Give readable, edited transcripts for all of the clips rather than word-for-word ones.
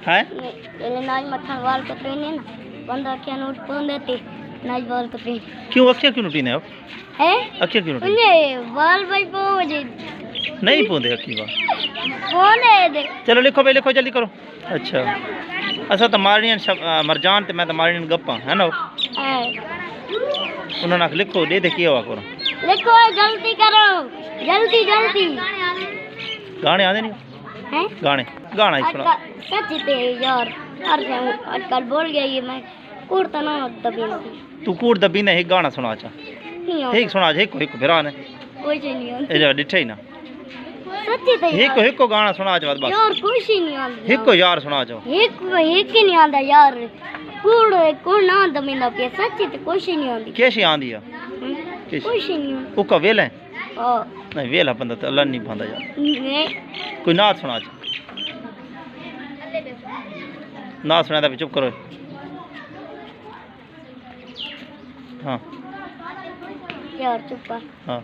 है नाज मथन वाल कतरे ने ना बंदा क्या नोट पौन देते नाज वाल कतरे क्यों अखियां क्यों नुटी ने अब है अखियां क्यों नुटी वाल भाई पोजे नहीं पौंदे अखी वाल पोने दे चलो लिखो भाई लिखो जल्दी करो अच्छा असा तो मारनियन मरजान ते मैं तो मारनियन गप्पा है ना उन्होंने लिखो दे की हुआ करो लिखो जल्दी करो जल्दी जल्दी गाने आते नहीं हैं गाने गाना ही सुना सच ते यार आजकल बोल गया ये मैं कूड़ता ना दबी तू कूड़ दबी ने एक गाना सुना चा एक सुना एक एक फिरा ने कोई नहीं आंदी ए जा डिठे ही ना सच्ची ते एक एक गाना सुना चा बस यार कुछ ही नहीं आंदा एक को यार सुना चा एक ही नहीं आंदा यार कूड़ ना दबी ना पे सच्ची ते कुछ ही नहीं आंदी कैसी आंदी है कुछ ही नहीं ओ का वेल है हां नहीं वेला बंदा तो अल्लाह नहीं पांदा यार कोई नात सुना चा नात सुना दा चुप करो हाँ यार चुप हाँ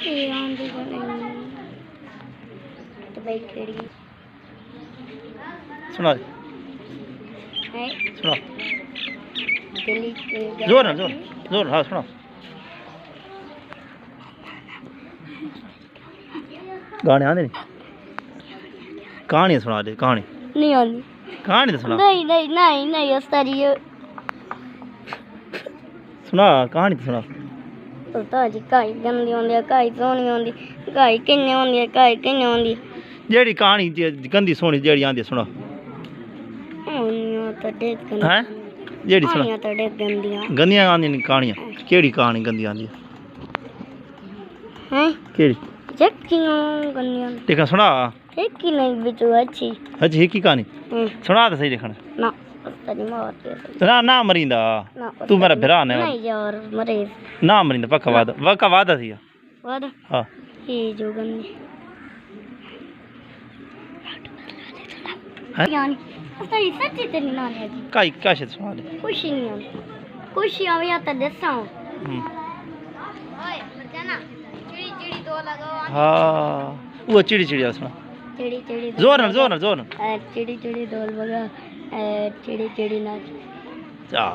ये आंधी तो भाई केड़ी सुना है सुना दिल्ली जोर ना जोर जोर हाँ सुना गाने आते नहीं कहानी सुना दे कहानी नहीं आंदी कहानी तो सुना नहीं नहीं नहीं नहीं उस्ताद ये सुना कहानी तो सुना उस्ताद जी काई गंदी होंदी काई सोहनी होंदी काई किन्ने होंदी काई किन्ने होंदी जेड़ी कहानी गंदी सोहनी जेड़ी आंदी सुना तो देख गंदी हैं जेड़ी सुना तो देख गंदियां गंदियां आंदी नहीं कहानियां केड़ी कहानी गंदी आंदी हैं केड़ी जक्कियां गंदियां देखा सुना एक ही नहीं बिचू अच्छी अच्छा एक ही कहानी सुना तो सही देखना ना उस्ताद जी मारते ना ना मरींदा तू मेरा भरा ने नहीं यार मरे ना मरींदा पक्का वादा थी वादा हाँ ये जो गंदी हैं यानी उस्ताद जी सच्ची ते नहीं नाने की काई काशे सुना दे खुशी नहीं आती खुशी आवे या तो दसाओ ओए मरजाना चिड़ी चिड़ी दो लगाओ हाँ वो चिड़ी चिड़ी सुना चिड़ी चिड़ी जोर ना चिड़ी चिड़ी डोल बगा चिड़ी चिड़ी नाच जा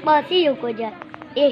बस ही को जा ए